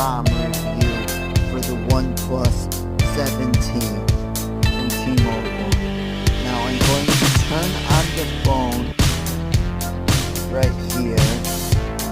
ROM review for the OnePlus 7T from T-Mobile. Now I'm going to turn on the phone right here,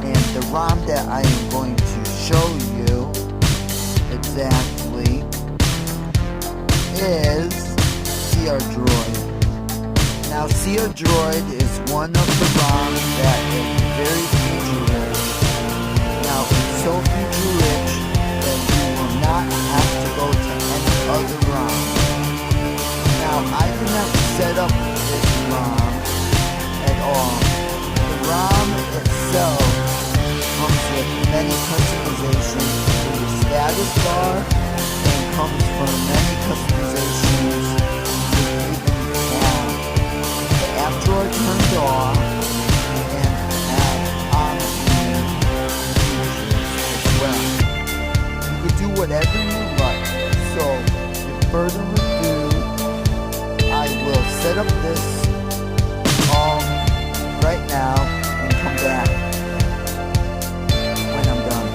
and the ROM that I am going to show you exactly is crdroid. Now crdroid is one of the ROMs that is very feature-rich. Now it's so feature-rich that you will not have to go to any other ROM. Now I did not set up this ROM at all. The ROM itself comes with many customizations for the status bar and comes from many customizations with even tab. The app drawer turned off and have on-screen features as well. You can do whatever you like. So, with further ado, I will set up this right now and come back when I'm done.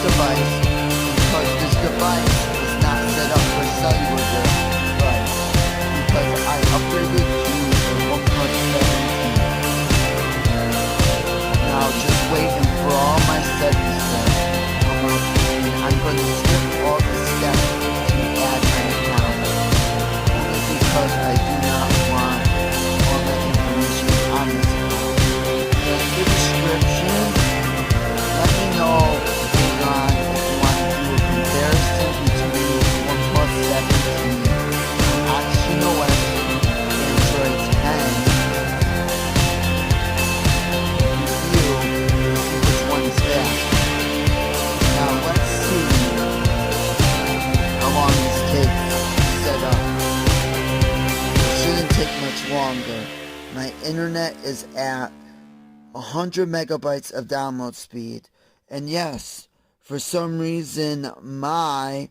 Device, because this device is not set up for cellular device, because I upgraded to the OnePlus 7T. Now just waiting for all my settings to come up, and I'm going to skip all the steps to add my account, only because I do not want all the information on this account. In the description, let me know if you want to do a comparison between the OnePlus 7T and OS Android 10 review to see which one is fast. Now let's see how long this takes to set up. It shouldn't take much longer. My internet is at 100 megabytes of download speed. And yes, for some reason my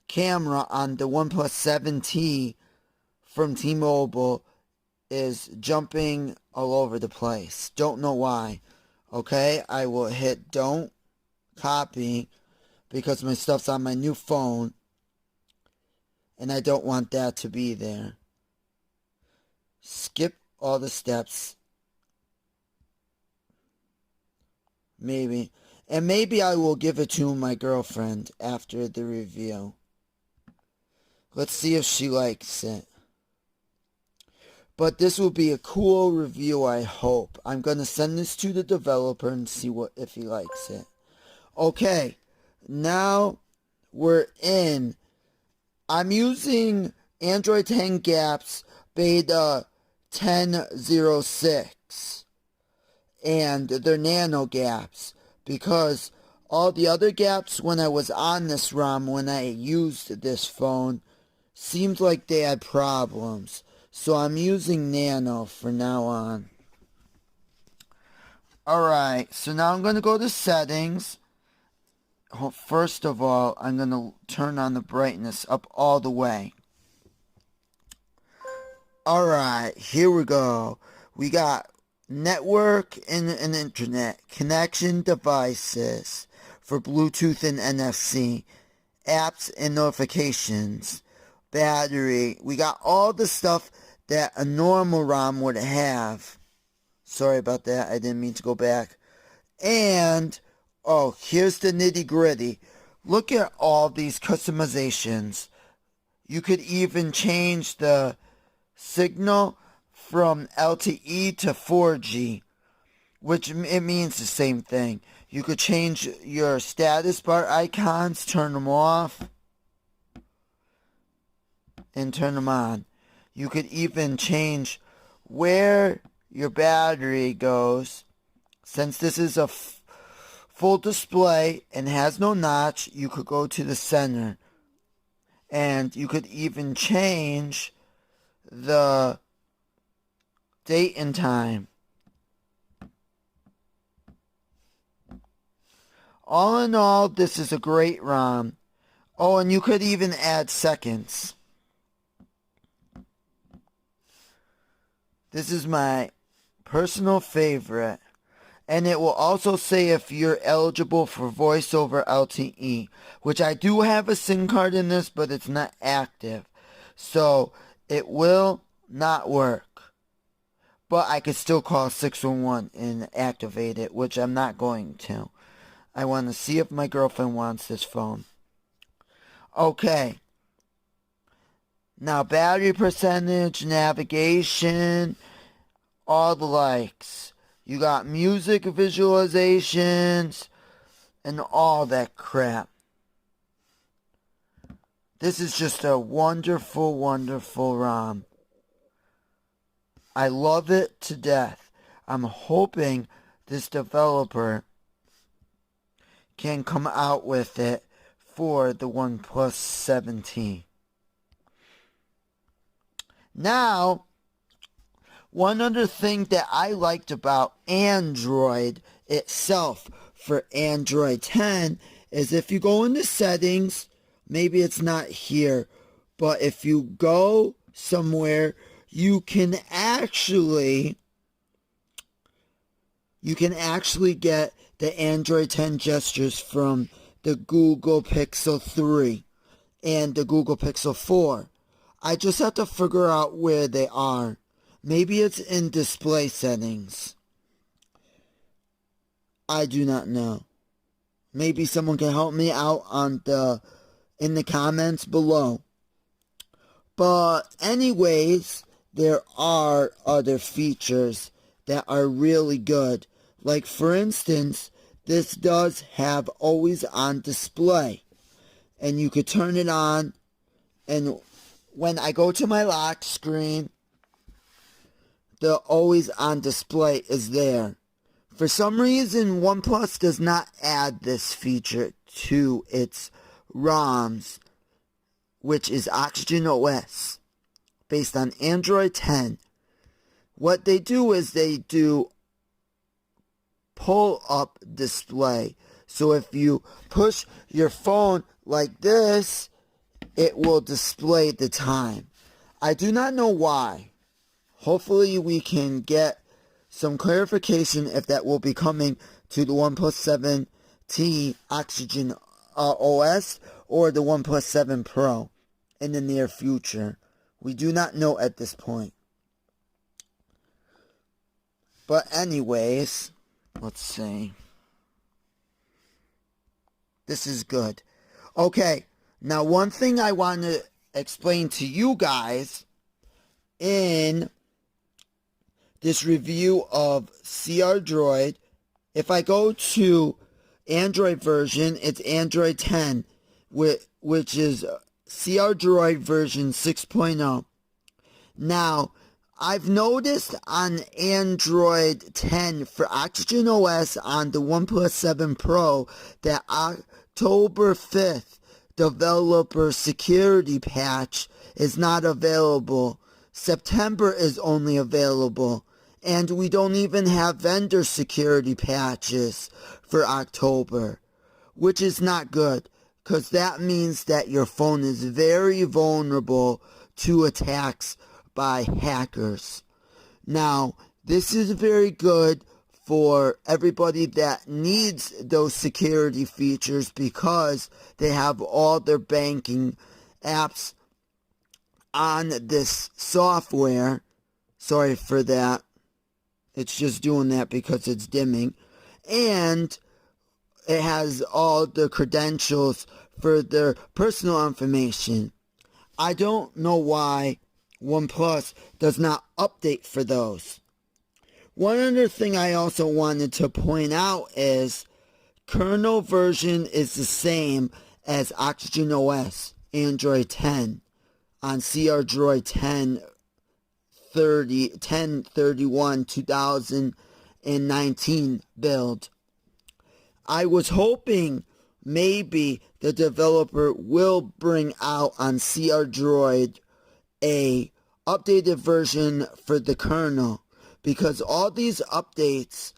camera on the OnePlus 7T from T-Mobile is jumping all over the place. Don't know why. Okay, I will hit don't copy because my stuff's on my new phone and I don't want that to be there. Skip all the steps. Maybe. And maybe I will give it to my girlfriend after the review. Let's see if she likes it. But this will be a cool review, I hope. I'm going to send this to the developer and see if he likes it. Okay. Now we're in. I'm using Android 10 Gaps Beta 10.06. And they're nano gaps, because all the other gaps when I was on this ROM, when I used this phone, seemed like they had problems. So I'm using nano for now on. Alright, so now I'm going to go to settings. First of all, I'm going to turn on the brightness up all the way. Alright, here we go. We got network and internet connection devices for Bluetooth and NFC, apps and notifications, battery. We got all the stuff that a normal ROM would have. Sorry about that. I didn't mean to go back. And, oh, here's the nitty gritty. Look at all these customizations. You could even change the signal from LTE to 4G. which it means the same thing. You could change your status bar icons, turn them off, and turn them on. You could even change where your battery goes. Since this is a full display and has no notch, you could go to the center. And you could even change the date and time. All in all, this is a great ROM. Oh, and you could even add seconds. This is my personal favorite. And it will also say if you're eligible for voice over LTE, which I do have a SIM card in this, but it's not active. So it will not work. But I could still call 611 and activate it, which I'm not going to. I want to see if my girlfriend wants this phone. Okay. Now battery percentage, navigation, all the likes. You got music visualizations and all that crap. This is just a wonderful, wonderful ROM. I love it to death. I'm hoping this developer can come out with it for the OnePlus 7T. Now, one other thing that I liked about Android itself for Android 10 is if you go into settings, maybe it's not here, but if you go somewhere, you can actually get the Android 10 gestures from the Google Pixel 3 and the Google Pixel 4. I just have to figure out where they are. Maybe it's in display settings. I do not know. Maybe someone can help me out in the comments below. But anyways, there are other features that are really good. Like for instance, this does have always on display. And you could turn it on, and when I go to my lock screen, the always on display is there. For some reason, OnePlus does not add this feature to its ROMs, which is Oxygen OS, based on Android 10. What they do is they do pull up display. So if you push your phone like this, it will display the time. I do not know why. Hopefully we can get some clarification if that will be coming to the OnePlus 7T Oxygen OS or the OnePlus 7 Pro in the near future. We do not know at this point. But anyways, let's see. This is good. Okay, now one thing I want to explain to you guys in this review of crdroid. If I go to Android version, it's Android 10, which is crdroid version 6.0. Now, I've noticed on Android 10 for Oxygen OS on the OnePlus 7 Pro that October 5th developer security patch is not available. September is only available. And we don't even have vendor security patches for October, which is not good, because that means that your phone is very vulnerable to attacks by hackers. Now, this is very good for everybody that needs those security features because they have all their banking apps on this software. Sorry for that. It's just doing that because it's dimming. And it has all the credentials for their personal information. I don't know why OnePlus does not update for those. One other thing I also wanted to point out is kernel version is the same as Oxygen OS Android 10 on crdroid 1031 2019 build. I was hoping maybe the developer will bring out on crdroid a updated version for the kernel, because all these updates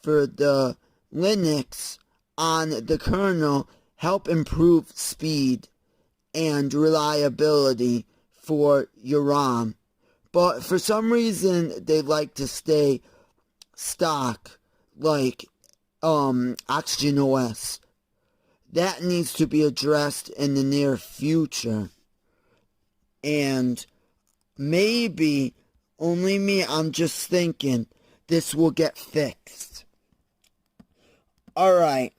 for the Linux on the kernel help improve speed and reliability for your ROM. But for some reason, they like to stay stock, like Oxygen OS. That needs to be addressed in the near future. And maybe, only me, I'm just thinking, this will get fixed. Alright,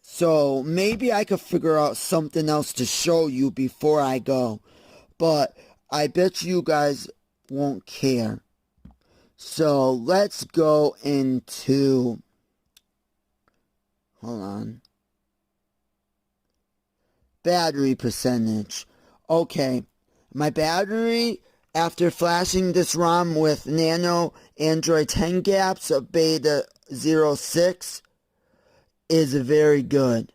so maybe I could figure out something else to show you before I go. But I bet you guys won't care. So let's go into, hold on, battery percentage. Okay, my battery, after flashing this ROM with nano Android 10 gaps of beta 06, is very good.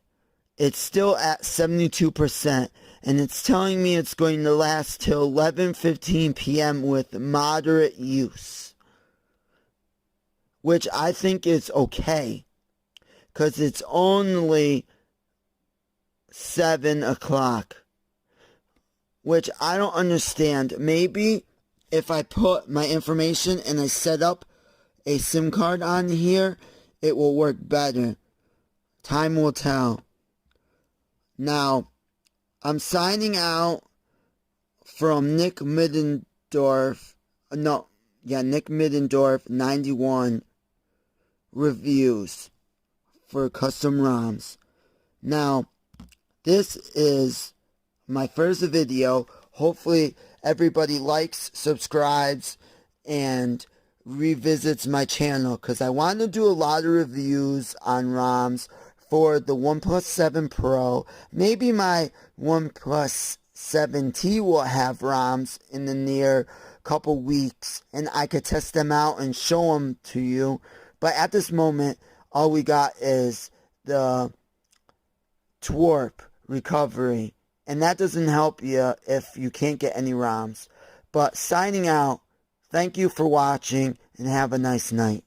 It's still at 72%, and it's telling me it's going to last till 11:15 p.m. with moderate use, which I think is okay, because it's only 7 o'clock, which I don't understand. Maybe if I put my information and I set up a SIM card on here, it will work better. Time will tell. Now, I'm signing out from Nick Middendorf, Nick Middendorf 91 reviews for custom ROMs. Now, this is my first video. Hopefully everybody likes, subscribes, and revisits my channel, because I want to do a lot of reviews on ROMs for the OnePlus 7 Pro. Maybe my OnePlus 7T will have ROMs in the near couple weeks, and I could test them out and show them to you. But at this moment, all we got is the twerp recovery, and that doesn't help you if you can't get any ROMs. But signing out, thank you for watching, and have a nice night.